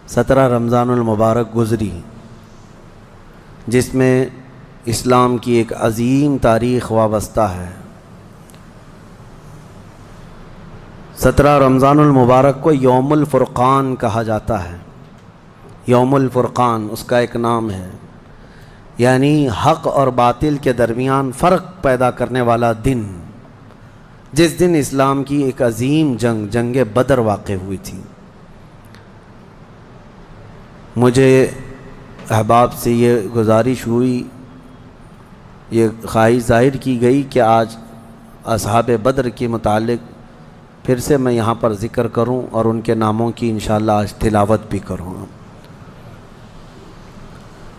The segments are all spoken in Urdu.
17 رمضان المبارک گزری، جس میں اسلام کی ایک عظیم تاریخ وابستہ ہے۔ 17 رمضان المبارک کو یوم الفرقان کہا جاتا ہے۔ یوم الفرقان اس کا ایک نام ہے، یعنی حق اور باطل کے درمیان فرق پیدا کرنے والا دن، جس دن اسلام کی ایک عظیم جنگ بدر واقع ہوئی تھی۔ مجھے احباب سے یہ گزارش ہوئی، یہ خواہش ظاہر کی گئی کہ آج اصحاب بدر کے متعلق پھر سے میں یہاں پر ذکر کروں اور ان کے ناموں کی انشاءاللہ آج تلاوت بھی کروں۔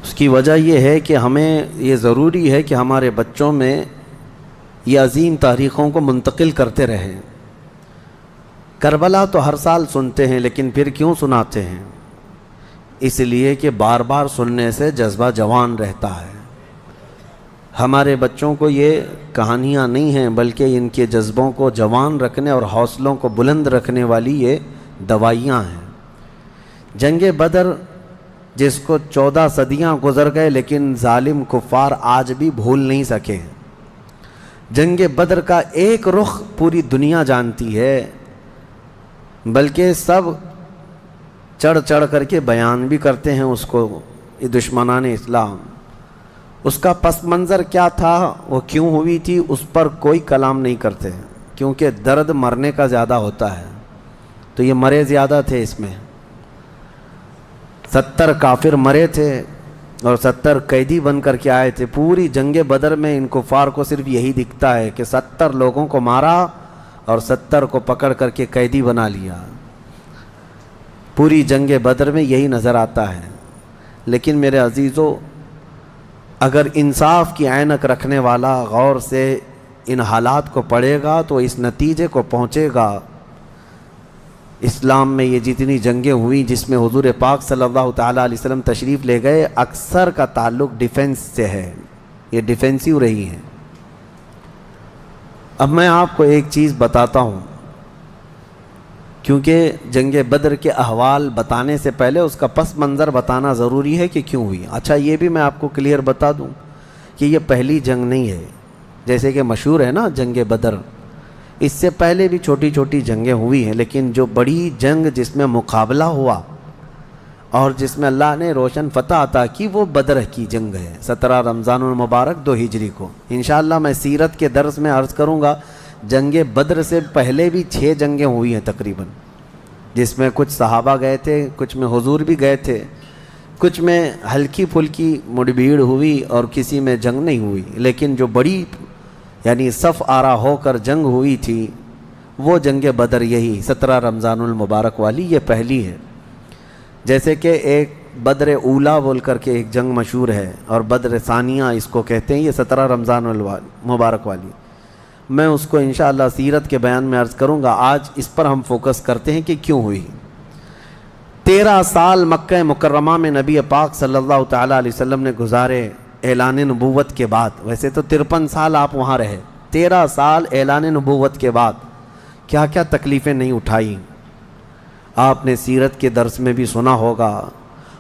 اس کی وجہ یہ ہے کہ ہمیں یہ ضروری ہے کہ ہمارے بچوں میں یہ عظیم تاریخوں کو منتقل کرتے رہیں۔ کربلا تو ہر سال سنتے ہیں، لیکن پھر کیوں سناتے ہیں؟ اس لیے کہ بار بار سننے سے جذبہ جوان رہتا ہے۔ ہمارے بچوں کو یہ کہانیاں نہیں ہیں، بلکہ ان کے جذبوں کو جوان رکھنے اور حوصلوں کو بلند رکھنے والی یہ دوائیاں ہیں۔ جنگ بدر، جس کو 14 صدیاں گزر گئے لیکن ظالم کفار آج بھی بھول نہیں سکے۔ جنگ بدر کا ایک رخ پوری دنیا جانتی ہے، بلکہ سب چڑھ چڑھ کر کے بیان بھی کرتے ہیں اس کو، یہ دشمنان اسلام۔ اس کا پس منظر کیا تھا، وہ کیوں ہوئی تھی، اس پر کوئی کلام نہیں کرتے، کیونکہ درد مرنے کا زیادہ ہوتا ہے، تو یہ مرے زیادہ تھے۔ اس میں 70 کافر مرے تھے اور 70 قیدی بن کر کے آئے تھے۔ پوری جنگ بدر میں ان کفار کو صرف یہی دکھتا ہے کہ 70 لوگوں کو مارا اور 70 کو پکڑ کر کے قیدی بنا لیا۔ پوری جنگ بدر میں یہی نظر آتا ہے۔ لیکن میرے عزیزو، اگر انصاف کی عینک رکھنے والا غور سے ان حالات کو پڑھے گا تو اس نتیجے کو پہنچے گا، اسلام میں یہ جتنی جنگیں ہوئیں جس میں حضور پاک صلی اللہ تعالیٰ علیہ وسلم تشریف لے گئے، اکثر کا تعلق ڈیفنس سے ہے، یہ ڈیفینسیو رہی ہیں۔ اب میں آپ کو ایک چیز بتاتا ہوں، کیونکہ جنگ بدر کے احوال بتانے سے پہلے اس کا پس منظر بتانا ضروری ہے کہ کیوں ہوئی۔ اچھا، یہ بھی میں آپ کو کلیئر بتا دوں کہ یہ پہلی جنگ نہیں ہے، جیسے کہ مشہور ہے نا جنگ بدر، اس سے پہلے بھی چھوٹی چھوٹی جنگیں ہوئی ہیں، لیکن جو بڑی جنگ جس میں مقابلہ ہوا اور جس میں اللہ نے روشن فتح عطا کی، وہ بدر کی جنگ ہے، 17 رمضان المبارک 2 ہجری کو۔ انشاءاللہ میں سیرت کے درس میں عرض کروں گا، جنگ بدر سے پہلے بھی 6 جنگیں ہوئی ہیں تقریباً، جس میں کچھ صحابہ گئے تھے، کچھ میں حضور بھی گئے تھے، کچھ میں ہلکی پھلکی مڑبھیڑ ہوئی اور کسی میں جنگ نہیں ہوئی، لیکن جو بڑی یعنی صف آرا ہو کر جنگ ہوئی تھی وہ جنگ بدر، یہی 17 رمضان المبارک والی، یہ پہلی ہے۔ جیسے کہ ایک بدر اولا بول کر کے ایک جنگ مشہور ہے، اور بدر ثانیہ اس کو کہتے ہیں، یہ 17 رمضان المبارک والی، میں اس کو انشاءاللہ سیرت کے بیان میں عرض کروں گا۔ آج اس پر ہم فوکس کرتے ہیں کہ کیوں ہوئی۔ 13 سال مکہ مکرمہ میں نبی پاک صلی اللہ تعالیٰ علیہ وسلم نے گزارے اعلان نبوت کے بعد۔ ویسے تو 53 سال آپ وہاں رہے، 13 سال اعلان نبوت کے بعد کیا کیا تکلیفیں نہیں اٹھائیں۔ آپ نے سیرت کے درس میں بھی سنا ہوگا،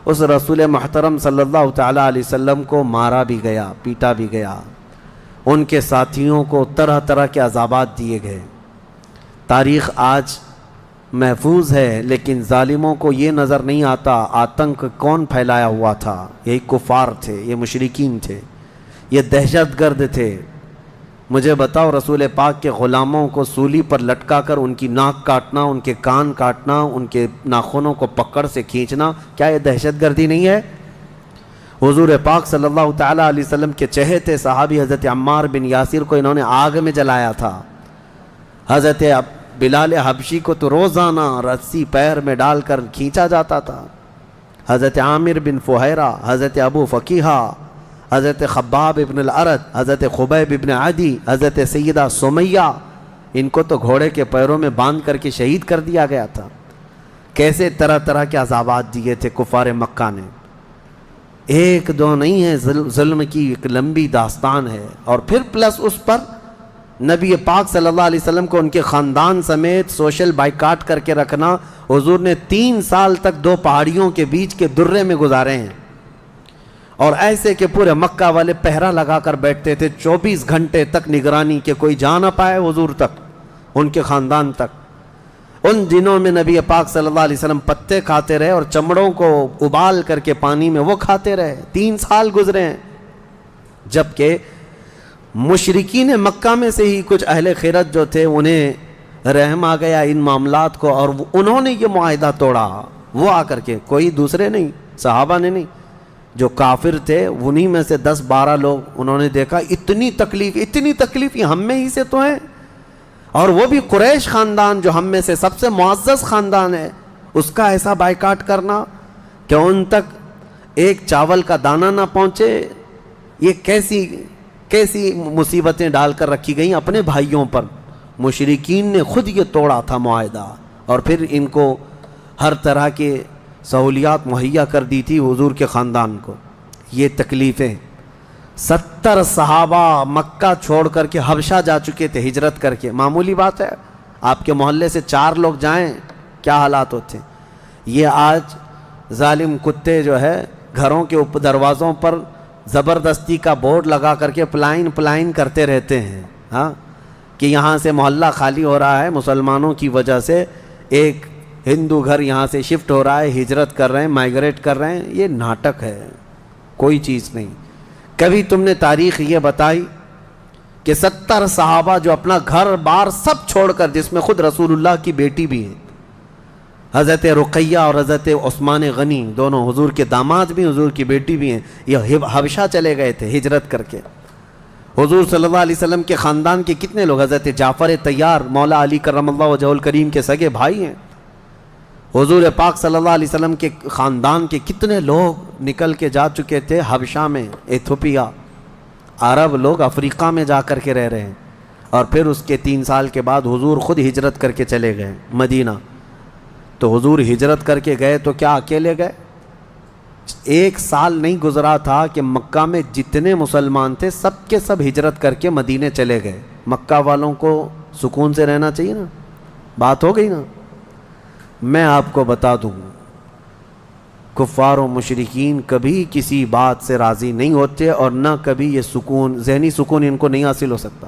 اس رسول محترم صلی اللہ تعالیٰ علیہ وسلم کو مارا بھی گیا، پیٹا بھی گیا، ان کے ساتھیوں کو طرح طرح کے عذابات دیے گئے۔ تاریخ آج محفوظ ہے، لیکن ظالموں کو یہ نظر نہیں آتا آتنک کون پھیلایا ہوا تھا۔ یہی کفار تھے، یہ مشرکین تھے، یہ دہشت گرد تھے۔ مجھے بتاؤ، رسول پاک کے غلاموں کو سولی پر لٹکا کر ان کی ناک کاٹنا، ان کے کان کاٹنا، ان کے ناخنوں کو پکڑ سے کھینچنا، کیا یہ دہشت گردی نہیں ہے؟ حضور پاک صلی اللہ تعالیٰ علیہ وسلم کے چہیتے صحابی حضرت عمار بن یاسر کو انہوں نے آگ میں جلایا تھا۔ حضرت بلال حبشی کو تو روزانہ رسی پیر میں ڈال کر کھینچا جاتا تھا۔ حضرت عامر بن فہیرہ، حضرت ابو فقیہہ، حضرت خباب ابن الارت، حضرت خبیب ابن عدی، حضرت سیدہ سمیہ، ان کو تو گھوڑے کے پیروں میں باندھ کر کے شہید کر دیا گیا تھا۔ کیسے طرح طرح کے عذابات دیے تھے کفار مکہ نے، ایک دو نہیں ہے، ظلم کی ایک لمبی داستان ہے۔ اور پھر پلس اس پر نبی پاک صلی اللہ علیہ وسلم کو ان کے خاندان سمیت سوشل بائیکاٹ کر کے رکھنا، حضور نے 3 سال تک 2 پہاڑیوں کے بیچ کے درے میں گزارے ہیں، اور ایسے کہ پورے مکہ والے پہرا لگا کر بیٹھتے تھے 24 گھنٹے تک نگرانی کہ کوئی جا نہ پائے حضور تک، ان کے خاندان تک۔ ان دنوں میں نبی پاک صلی اللہ علیہ وسلم پتے کھاتے رہے اور چمڑوں کو ابال کر کے پانی میں وہ کھاتے رہے۔ 3 سال گزرے ہیں، جبکہ مشرکین مکہ میں سے ہی کچھ اہل خیرت جو تھے انہیں رحم آ گیا ان معاملات کو، اور انہوں نے یہ معاہدہ توڑا۔ وہ آ کر کے، کوئی دوسرے نہیں، صحابہ نے نہیں، جو کافر تھے انہی میں سے 10-12 لوگ، انہوں نے دیکھا اتنی تکلیف یہ ہم میں ہی سے تو ہیں، اور وہ بھی قریش خاندان جو ہم میں سے سب سے معزز خاندان ہے، اس کا ایسا بائیکاٹ کرنا کہ ان تک ایک چاول کا دانہ نہ پہنچے، یہ کیسی مصیبتیں ڈال کر رکھی گئیں اپنے بھائیوں پر۔ مشرکین نے خود یہ توڑا تھا معاہدہ، اور پھر ان کو ہر طرح کے سہولیات مہیا کر دی تھی حضور کے خاندان کو۔ یہ تکلیفیں 70 صحابہ مکہ چھوڑ کر کے حبشہ جا چکے تھے ہجرت کر کے، معمولی بات ہے؟ آپ کے محلے سے 4 لوگ جائیں کیا حالات ہوتے ہیں؟ یہ آج ظالم کتے جو ہے گھروں کے دروازوں پر زبردستی کا بورڈ لگا کر کے پلائن کرتے رہتے ہیں، ہاں، کہ یہاں سے محلہ خالی ہو رہا ہے مسلمانوں کی وجہ سے، ایک ہندو گھر یہاں سے شفٹ ہو رہا ہے، ہجرت کر رہے ہیں، مائیگریٹ کر رہے ہیں۔ یہ ناٹک ہے، کوئی چیز نہیں۔ کبھی تم نے تاریخ یہ بتائی کہ 70 صحابہ جو اپنا گھر بار سب چھوڑ کر، جس میں خود رسول اللہ کی بیٹی بھی ہے، حضرت رقیہ اور حضرت عثمان غنی، دونوں حضور کے داماد بھی، حضور کی بیٹی بھی ہیں، یہ حبشہ چلے گئے تھے ہجرت کر کے۔ حضور صلی اللہ علیہ وسلم کے خاندان کے کتنے لوگ، حضرت جعفر طیار مولا علی کرم اللہ وجہہ الکریم کے سگے بھائی ہیں۔ حضور پاک صلی اللہ علیہ وسلم کے خاندان کے کتنے لوگ نکل کے جا چکے تھے حبشہ میں، ایتھوپیا، عرب لوگ افریقہ میں جا کر کے رہ رہے ہیں، اور پھر اس کے 3 سال کے بعد حضور خود ہجرت کر کے چلے گئے مدینہ۔ تو حضور ہجرت کر کے گئے تو کیا اکیلے گئے؟ 1 سال نہیں گزرا تھا کہ مکہ میں جتنے مسلمان تھے سب کے سب ہجرت کر کے مدینے چلے گئے۔ مکہ والوں کو سکون سے رہنا چاہیے نا، بات ہو گئی نا۔ میں آپ کو بتا دوں، کفار و مشرکین کبھی کسی بات سے راضی نہیں ہوتے، اور نہ کبھی یہ سکون، ذہنی سکون ان کو نہیں حاصل ہو سکتا۔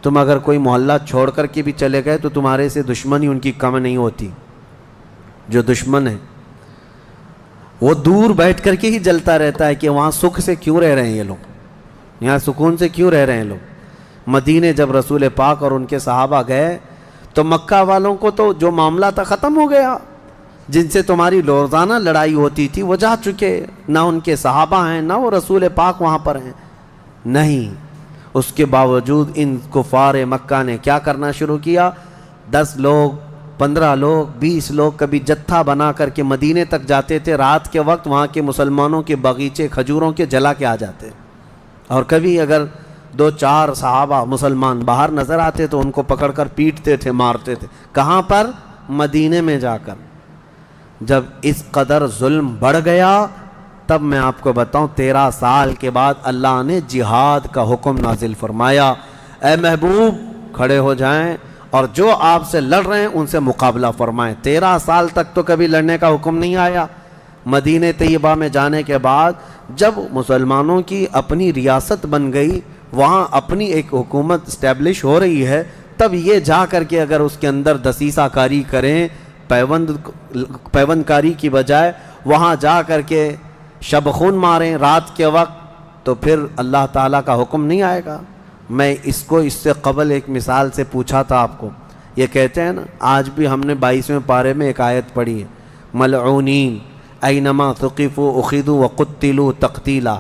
تم اگر کوئی محلہ چھوڑ کر کے بھی چلے گئے تو تمہارے سے دشمنی ان کی کم نہیں ہوتی۔ جو دشمن ہے وہ دور بیٹھ کر کے ہی جلتا رہتا ہے کہ وہاں سکھ سے کیوں رہ رہے ہیں یہ لوگ، یہاں سکون سے کیوں رہ رہے ہیں لوگ۔ مدینے جب رسول پاک اور ان کے صحابہ گئے تو مکہ والوں کو تو جو معاملہ تھا ختم ہو گیا، جن سے تمہاری روزانہ لڑائی ہوتی تھی وہ جا چکے، نہ ان کے صحابہ ہیں نہ وہ رسول پاک وہاں پر ہیں، نہیں۔ اس کے باوجود ان کفار مکہ نے کیا کرنا شروع کیا؟ 10 لوگ، 15 لوگ، 20 لوگ کبھی جتھا بنا کر کے مدینے تک جاتے تھے، رات کے وقت وہاں کے مسلمانوں کے باغیچے کھجوروں کے جلا کے آ جاتے، اور کبھی اگر 2-4 صحابہ مسلمان باہر نظر آتے تو ان کو پکڑ کر پیٹتے تھے، مارتے تھے۔ کہاں پر؟ مدینے میں جا کر۔ جب اس قدر ظلم بڑھ گیا تب میں آپ کو بتاؤں 13 سال کے بعد اللہ نے جہاد کا حکم نازل فرمایا، اے محبوب کھڑے ہو جائیں اور جو آپ سے لڑ رہے ہیں ان سے مقابلہ فرمائیں۔ 13 سال تک تو کبھی لڑنے کا حکم نہیں آیا۔ مدینہ طیبہ میں جانے کے بعد جب مسلمانوں کی اپنی ریاست بن گئی، وہاں اپنی ایک حکومت اسٹیبلش ہو رہی ہے، تب یہ جا کر کے اگر اس کے اندر دسیسہ کاری کریں، پیوند کاری کی بجائے وہاں جا کر کے شب خون ماریں رات کے وقت، تو پھر اللہ تعالیٰ کا حکم نہیں آئے گا۔ میں اس سے قبل ایک مثال سے پوچھا تھا آپ کو، یہ کہتے ہیں نا، آج بھی ہم نے 22ویں پارے میں ایک آیت پڑھی ہے، ملعونین اینما ثقفوا اخذوا وقتلوا تقتیلا۔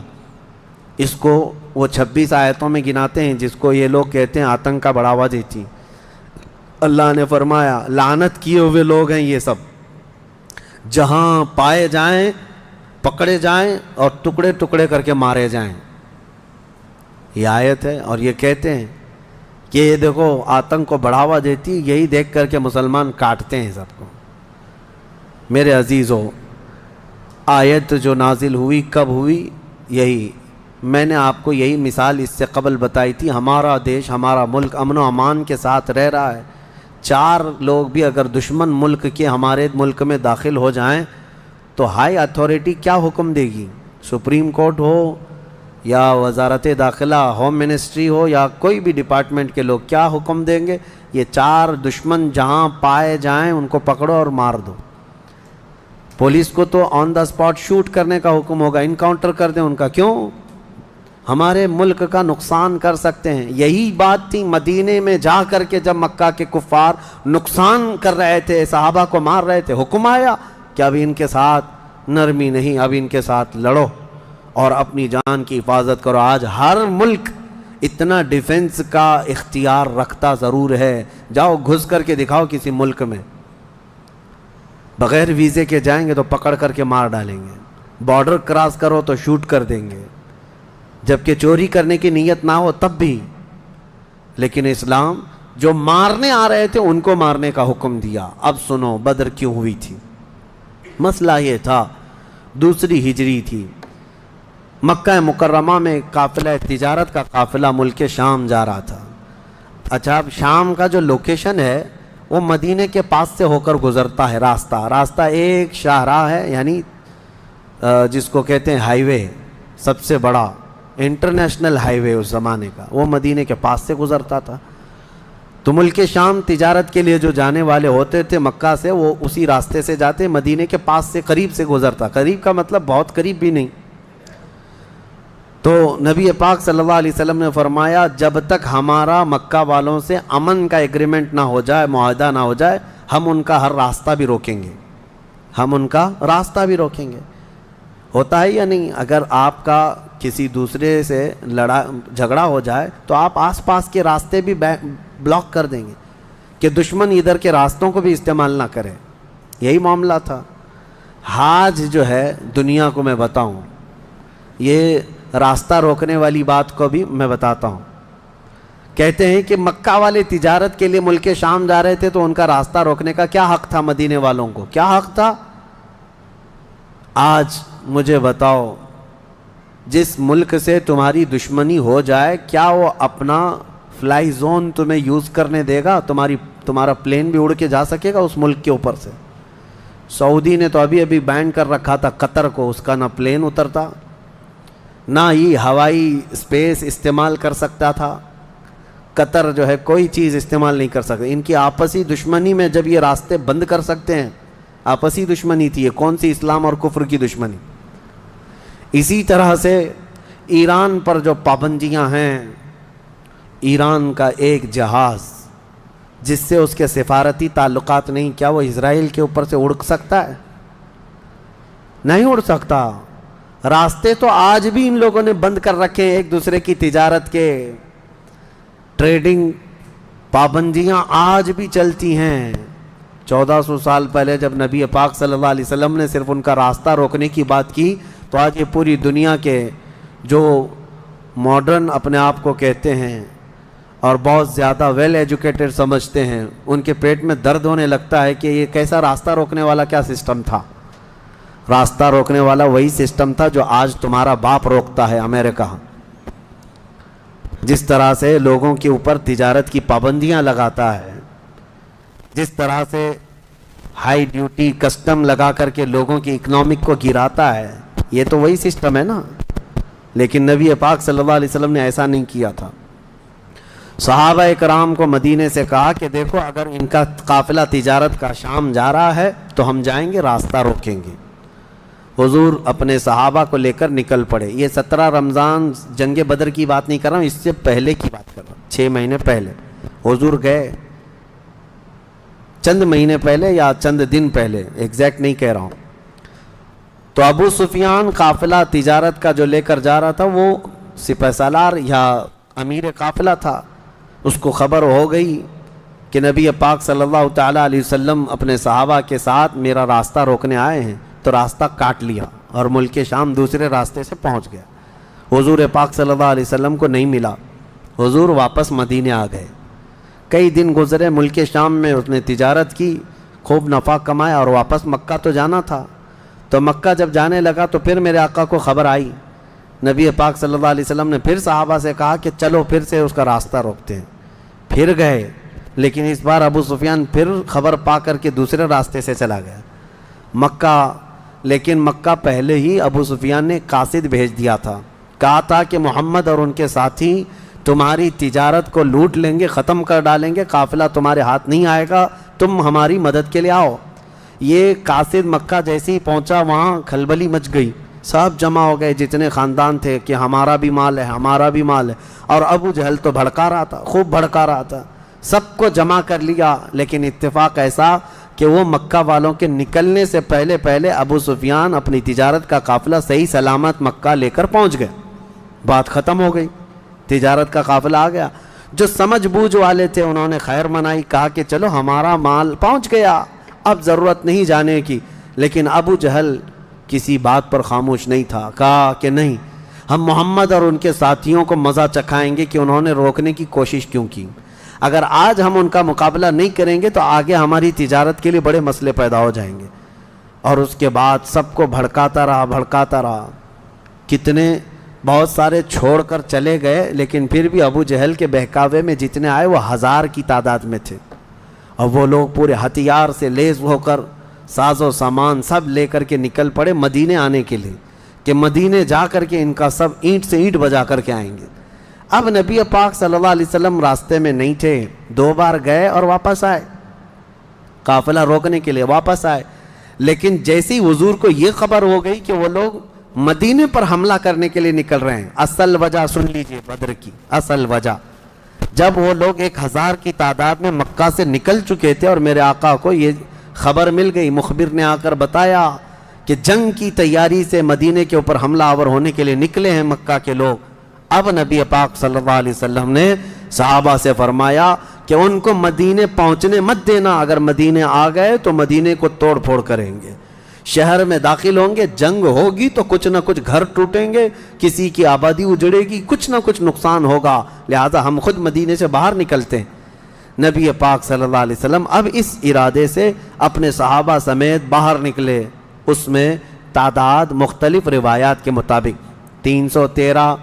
اس کو وہ 26 آیتوں میں گناتے ہیں جس کو یہ لوگ کہتے ہیں آتنک کا بڑھاوا دیتی۔ اللہ نے فرمایا لعنت کیے ہوئے لوگ ہیں یہ سب، جہاں پائے جائیں پکڑے جائیں اور ٹکڑے ٹکڑے کر کے مارے جائیں۔ یہ آیت ہے، اور یہ کہتے ہیں کہ یہ دیکھو آتنک کو بڑھاوا دیتی، یہی دیکھ کر کے مسلمان کاٹتے ہیں سب کو۔ میرے عزیزو، آیت جو نازل ہوئی کب ہوئی؟ یہی میں نے آپ کو یہی مثال اس سے قبل بتائی تھی۔ ہمارا دیش، ہمارا ملک امن و امان کے ساتھ رہ رہا ہے، 4 لوگ بھی اگر دشمن ملک کے ہمارے ملک میں داخل ہو جائیں تو ہائی اتھارٹی کیا حکم دے گی؟ سپریم کورٹ ہو یا وزارت داخلہ، ہوم منسٹری ہو یا کوئی بھی ڈپارٹمنٹ کے لوگ کیا حکم دیں گے؟ یہ 4 دشمن جہاں پائے جائیں ان کو پکڑو اور مار دو۔ پولیس کو تو آن دا اسپاٹ شوٹ کرنے کا حکم ہوگا، انکاؤنٹر کر دیں ان کا۔ کیوں؟ ہمارے ملک کا نقصان کر سکتے ہیں۔ یہی بات تھی مدینے میں جا کر کے جب مکہ کے کفار نقصان کر رہے تھے، صحابہ کو مار رہے تھے، حکم آیا کہ اب ان کے ساتھ نرمی نہیں، اب ان کے ساتھ لڑو اور اپنی جان کی حفاظت کرو۔ آج ہر ملک اتنا ڈیفنس کا اختیار رکھتا ضرور ہے۔ جاؤ گھس کر کے دکھاؤ کسی ملک میں، بغیر ویزے کے جائیں گے تو پکڑ کر کے مار ڈالیں گے، بارڈر کراس کرو تو شوٹ کر دیں گے، جبکہ چوری کرنے کی نیت نہ ہو تب بھی۔ لیکن اسلام جو مارنے آ رہے تھے ان کو مارنے کا حکم دیا۔ اب سنو بدر کیوں ہوئی تھی۔ مسئلہ یہ تھا، دوسری ہجری تھی، مکہ مکرمہ میں قافلہ تجارت کا قافلہ ملک شام جا رہا تھا۔ اچھا، اب شام کا جو لوکیشن ہے وہ مدینے کے پاس سے ہو کر گزرتا ہے۔ راستہ ایک شاہراہ ہے، یعنی جس کو کہتے ہیں ہائی وے، سب سے بڑا انٹرنیشنل ہائی وے اس زمانے کا، وہ مدینے کے پاس سے گزرتا تھا۔ تو ملک شام تجارت کے لیے جو جانے والے ہوتے تھے مکہ سے، وہ اسی راستے سے جاتے، مدینے کے پاس سے قریب سے گزرتا۔ قریب کا مطلب بہت قریب بھی نہیں۔ تو نبی پاک صلی اللہ علیہ وسلم نے فرمایا جب تک ہمارا مکہ والوں سے امن کا ایگریمنٹ نہ ہو جائے، معاہدہ نہ ہو جائے، ہم ان کا ہر راستہ بھی روکیں گے، ہم ان کا راستہ بھی روکیں گے۔ ہوتا ہے یا نہیں؟ اگر آپ کا کسی دوسرے سے جھگڑا ہو جائے تو آپ آس پاس کے راستے بھی بلاک کر دیں گے کہ دشمن ادھر کے راستوں کو بھی استعمال نہ کرے۔ یہی معاملہ تھا۔ حاج جو ہے، دنیا کو میں بتاؤں، یہ راستہ روکنے والی بات کو بھی میں بتاتا ہوں۔ کہتے ہیں کہ مکہ والے تجارت کے لیے ملک شام جا رہے تھے تو ان کا راستہ روکنے کا کیا حق تھا؟ مدینے والوں کو کیا حق تھا؟ آج مجھے بتاؤ، جس ملک سے تمہاری دشمنی ہو جائے کیا وہ اپنا فلائی زون تمہیں یوز کرنے دے گا؟ تمہارا پلین بھی اڑ کے جا سکے گا اس ملک کے اوپر سے؟ سعودی نے تو ابھی بین کر رکھا تھا قطر کو، اس کا نہ پلین اترتا نہ ہی ہوائی اسپیس استعمال کر سکتا تھا۔ قطر جو ہے کوئی چیز استعمال نہیں کر سکتا۔ ان کی آپسی دشمنی میں جب یہ راستے بند کر سکتے ہیں، آپسی دشمنی تھی یہ، کون سی اسلام اور کفر کی دشمنی؟ اسی طرح سے ایران پر جو پابندیاں ہیں، ایران کا ایک جہاز جس سے اس کے سفارتی تعلقات نہیں، کیا وہ اسرائیل کے اوپر سے اڑ سکتا ہے؟ نہیں اڑ سکتا۔ راستے تو آج بھی ان لوگوں نے بند کر رکھے ہیں ایک دوسرے کی تجارت کے، ٹریڈنگ پابندیاں آج بھی چلتی ہیں۔ 1400 سال پہلے جب نبی پاک صلی اللہ علیہ وسلم نے صرف ان کا راستہ روکنے کی بات کی تو آج یہ پوری دنیا کے جو ماڈرن اپنے آپ کو کہتے ہیں اور بہت زیادہ ویل ایجوکیٹڈ سمجھتے ہیں، ان کے پیٹ میں درد ہونے لگتا ہے کہ یہ کیسا راستہ روکنے والا کیا سسٹم تھا۔ راستہ روکنے والا وہی سسٹم تھا جو آج تمہارا باپ روکتا ہے امریکہ۔ جس طرح سے لوگوں کے اوپر تجارت کی پابندیاں لگاتا ہے، جس طرح سے ہائی ڈیوٹی کسٹم لگا کر کے لوگوں کی اکنامک کو گراتا ہے، یہ تو وہی سسٹم ہے نا۔ لیکن نبی پاک صلی اللہ علیہ وسلم نے ایسا نہیں کیا تھا۔ صحابہ کرام کو مدینے سے کہا کہ دیکھو اگر ان کا قافلہ تجارت کا شام جا رہا ہے تو ہم جائیں گے، راستہ روکیں گے۔ حضور اپنے صحابہ کو لے کر نکل پڑے۔ یہ 17 رمضان جنگ بدر کی بات نہیں کر رہا ہوں، اس سے پہلے کی بات کر رہا ہوں، 6 مہینے پہلے حضور گئے، چند مہینے پہلے یا چند دن پہلے، ایگزیکٹ نہیں کہہ رہا ہوں۔ تو ابو سفیان قافلہ تجارت کا جو لے کر جا رہا تھا وہ سپہ سالار یا امیر قافلہ تھا، اس کو خبر ہو گئی کہ نبی پاک صلی اللہ تعالیٰ علیہ وسلم اپنے صحابہ کے ساتھ میرا راستہ روکنے آئے ہیں، تو راستہ کاٹ لیا اور ملک شام دوسرے راستے سے پہنچ گیا۔ حضور پاک صلی اللہ علیہ وسلم کو نہیں ملا، حضور واپس مدینے آ گئے۔ کئی دن گزرے، ملک شام میں اس نے تجارت کی، خوب نفع کمایا اور واپس مکہ تو جانا تھا۔ تو مکہ جب جانے لگا تو پھر میرے آقا کو خبر آئی، نبی پاک صلی اللہ علیہ وسلم نے پھر صحابہ سے کہا کہ چلو پھر سے اس کا راستہ روکتے ہیں۔ پھر گئے لیکن اس بار ابو سفیان پھر خبر پا کر کے دوسرے راستے سے چلا گیا مکہ. لیکن مکہ پہلے ہی ابو سفیان نے قاصد بھیج دیا تھا, کہا تھا کہ محمد اور ان کے ساتھی تمہاری تجارت کو لوٹ لیں گے, ختم کر ڈالیں گے, قافلہ تمہارے ہاتھ نہیں آئے گا, تم ہماری مدد کے لیے آؤ. یہ قاصد مکہ جیسے ہی پہنچا وہاں کھلبلی مچ گئی, سب جمع ہو گئے جتنے خاندان تھے کہ ہمارا بھی مال ہے, ہمارا بھی مال ہے. اور ابو جہل تو بھڑکا رہا تھا, خوب بھڑکا رہا تھا, سب کو جمع کر لیا. لیکن اتفاق ایسا کہ وہ مکہ والوں کے نکلنے سے پہلے ابو سفیان اپنی تجارت کا قافلہ صحیح سلامت مکہ لے کر پہنچ گئے. بات ختم ہو گئی, تجارت کا قافلہ آ گیا. جو سمجھ بوجھ والے تھے انہوں نے خیر منائی, کہا کہ چلو ہمارا مال پہنچ گیا, اب ضرورت نہیں جانے کی. لیکن ابو جہل کسی بات پر خاموش نہیں تھا, کہا کہ نہیں, ہم محمد اور ان کے ساتھیوں کو مزہ چکھائیں گے کہ انہوں نے روکنے کی کوشش کیوں کی. اگر آج ہم ان کا مقابلہ نہیں کریں گے تو آگے ہماری تجارت کے لیے بڑے مسئلے پیدا ہو جائیں گے. اور اس کے بعد سب کو بھڑکاتا رہا. کتنے بہت سارے چھوڑ کر چلے گئے, لیکن پھر بھی ابو جہل کے بہکاوے میں جتنے آئے وہ 1000 کی تعداد میں تھے. اور وہ لوگ پورے ہتھیار سے لیس ہو کر ساز و سامان سب لے کر کے نکل پڑے مدینے آنے کے لیے, کہ مدینے جا کر کے ان کا سب اینٹ سے اینٹ بجا کر کے آئیں گے. اب نبی پاک صلی اللہ علیہ وسلم راستے میں نہیں تھے, 2 بار گئے اور واپس آئے, قافلہ روکنے کے لیے واپس آئے. لیکن جیسی حضور کو یہ خبر ہو گئی کہ وہ لوگ مدینے پر حملہ کرنے کے لیے نکل رہے ہیں, اصل وجہ سن لیجئے بدر کی اصل وجہ. جب وہ لوگ 1000 کی تعداد میں مکہ سے نکل چکے تھے اور میرے آقا کو یہ خبر مل گئی, مخبر نے آ کر بتایا کہ جنگ کی تیاری سے مدینے کے اوپر حملہ آور ہونے کے لیے نکلے ہیں مکہ کے لوگ. اب نبی پاک صلی اللہ علیہ وسلم نے صحابہ سے فرمایا کہ ان کو مدینے پہنچنے مت دینا, اگر مدینے آ گئے تو مدینے کو توڑ پھوڑ کریں گے, شہر میں داخل ہوں گے, جنگ ہوگی تو کچھ نہ کچھ گھر ٹوٹیں گے, کسی کی آبادی اجڑے گی, کچھ نہ کچھ نقصان ہوگا, لہذا ہم خود مدینے سے باہر نکلتے ہیں. نبی پاک صلی اللہ علیہ وسلم اب اس ارادے سے اپنے صحابہ سمیت باہر نکلے. اس میں تعداد مختلف روایات کے مطابق 313,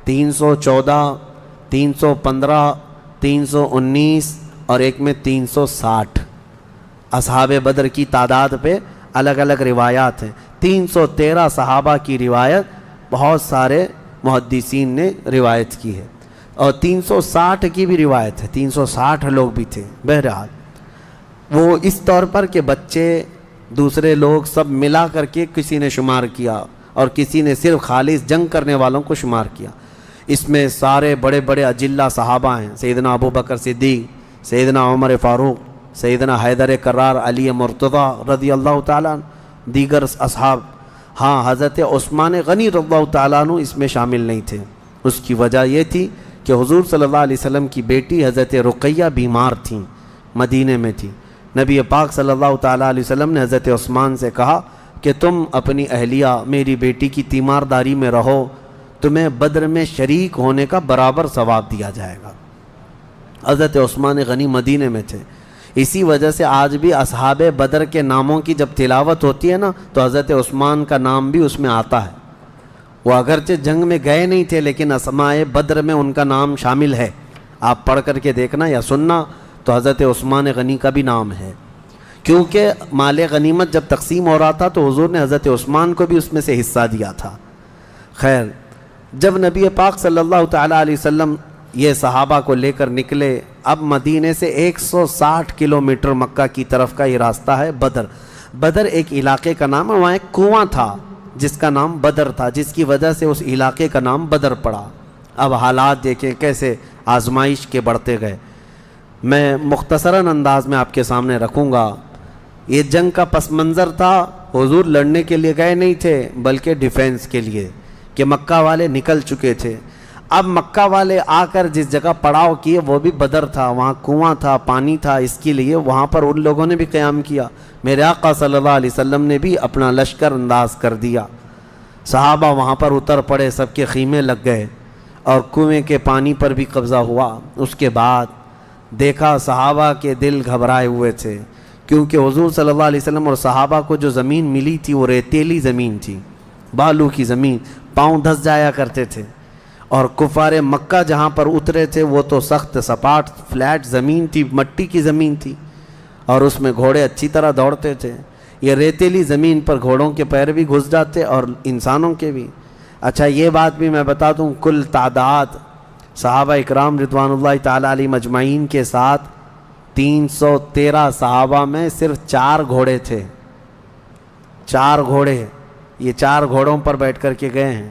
314, 315, 319 اور ایک میں 360 اصحاب بدر کی تعداد پہ الگ الگ روایات ہیں. 313 صحابہ کی روایت بہت سارے محدثین نے روایت کی ہے, اور 360 کی بھی روایت ہے, 360 لوگ بھی تھے. بہرحال وہ اس طور پر کہ بچے دوسرے لوگ سب ملا کر کے کسی نے شمار کیا اور کسی نے صرف خالص جنگ کرنے والوں کو شمار کیا. اس میں سارے بڑے بڑے اجلہ صحابہ ہیں, سیدنا ابو بکر صدیق, سیدنا عمر فاروق, سیدنا حیدر کرار, علی مرتضی رضی اللہ تعالیٰ, دیگر اصحاب. ہاں, حضرت عثمان غنی رضی اللہ تعالیٰ عنہ اس میں شامل نہیں تھے. اس کی وجہ یہ تھی کہ حضور صلی اللہ علیہ وسلم کی بیٹی حضرت رقیہ بیمار تھیں, مدینے میں تھی. نبی پاک صلی اللہ تعالیٰ علیہ وسلم نے حضرت عثمان سے کہا کہ تم اپنی اہلیہ میری بیٹی کی تیمارداری میں رہو, تمہیں بدر میں شریک ہونے کا برابر ثواب دیا جائے گا. حضرت عثمان غنی مدینے میں تھے. اسی وجہ سے آج بھی اصحاب بدر کے ناموں کی جب تلاوت ہوتی ہے نا تو حضرت عثمان کا نام بھی اس میں آتا ہے. وہ اگرچہ جنگ میں گئے نہیں تھے لیکن اسماء بدر میں ان کا نام شامل ہے. آپ پڑھ کر کے دیکھنا یا سننا تو حضرت عثمان غنی کا بھی نام ہے, کیونکہ مال غنیمت جب تقسیم ہو رہا تھا تو حضور نے حضرت عثمان کو بھی اس میں سے حصہ دیا تھا. خیر, جب نبی پاک صلی اللہ تعالیٰ علیہ وسلم یہ صحابہ کو لے کر نکلے, اب مدینے سے 160 کلومیٹر مکہ کی طرف کا یہ راستہ ہے بدر. بدر ایک علاقے کا نام ہے, وہاں ایک کنواں تھا جس کا نام بدر تھا, جس کی وجہ سے اس علاقے کا نام بدر پڑا. اب حالات دیکھیں کیسے آزمائش کے بڑھتے گئے. میں مختصراً انداز میں آپ کے سامنے رکھوں گا. یہ جنگ کا پس منظر تھا, حضور لڑنے کے لیے گئے نہیں تھے بلکہ ڈیفینس کے لیے, کہ مکہ والے نکل چکے تھے. اب مکہ والے آ کر جس جگہ پڑاؤ کیے وہ بھی بدر تھا, وہاں کنواں تھا, پانی تھا, اس کے لیے وہاں پر ان لوگوں نے بھی قیام کیا. میرے آقا صلی اللہ علیہ وسلم نے بھی اپنا لشکر انداز کر دیا. صحابہ وہاں پر اتر پڑے, سب کے خیمے لگ گئے اور کنویں کے پانی پر بھی قبضہ ہوا. اس کے بعد دیکھا صحابہ کے دل گھبرائے ہوئے تھے, کیونکہ حضور صلی اللہ علیہ وسلم اور صحابہ کو جو زمین ملی تھی وہ ریتیلی زمین تھی, بالو کی زمین, پاؤں دھس جایا کرتے تھے. اور کفار مکہ جہاں پر اترے تھے وہ تو سخت سپاٹ فلیٹ زمین تھی، مٹی کی زمین تھی، اور اس میں گھوڑے اچھی طرح دوڑتے تھے۔ یہ ریتیلی زمین پر گھوڑوں کے پیر بھی گھس جاتے اور انسانوں کے بھی۔ اچھا یہ بات بھی میں بتا دوں، کل تعداد صحابہ اکرام رضوان اللہ تعالی علیہم مجمعین کے ساتھ 313 صحابہ میں صرف 4 گھوڑے تھے، 4 گھوڑے۔ یہ 4 گھوڑوں پر بیٹھ کر کے گئے ہیں۔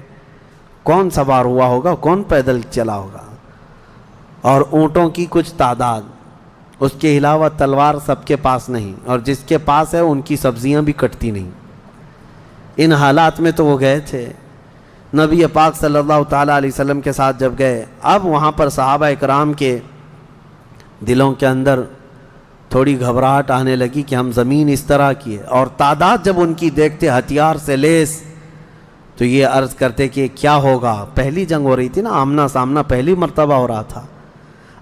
کون سوار ہوا ہوگا، کون پیدل چلا ہوگا؟ اور اونٹوں کی کچھ تعداد، اس کے علاوہ تلوار سب کے پاس نہیں، اور جس کے پاس ہے ان کی سبزیاں بھی کٹتی نہیں۔ ان حالات میں تو وہ گئے تھے۔ نبی پاک صلی اللہ تعالیٰ علیہ وسلم کے ساتھ جب گئے، اب وہاں پر صحابہ اکرام کے دلوں کے اندر تھوڑی گھبراہٹ آنے لگی کہ ہم زمین اس طرح کی ہے، اور تعداد جب ان کی دیکھتے ہتھیار سے لیس، تو یہ عرض کرتے کہ کیا ہوگا۔ پہلی جنگ ہو رہی تھی نا، آمنا سامنا پہلی مرتبہ ہو رہا تھا۔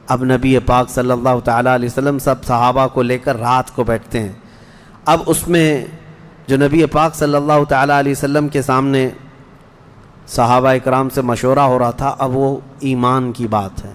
اب نبی پاک صلی اللہ تعالیٰ علیہ وسلم سب صحابہ کو لے کر رات کو بیٹھتے ہیں۔ اب اس میں جو نبی پاک صلی اللہ تعالیٰ علیہ وسلم کے سامنے صحابہ اکرام سے مشورہ ہو رہا تھا، اب وہ ایمان کی بات ہے۔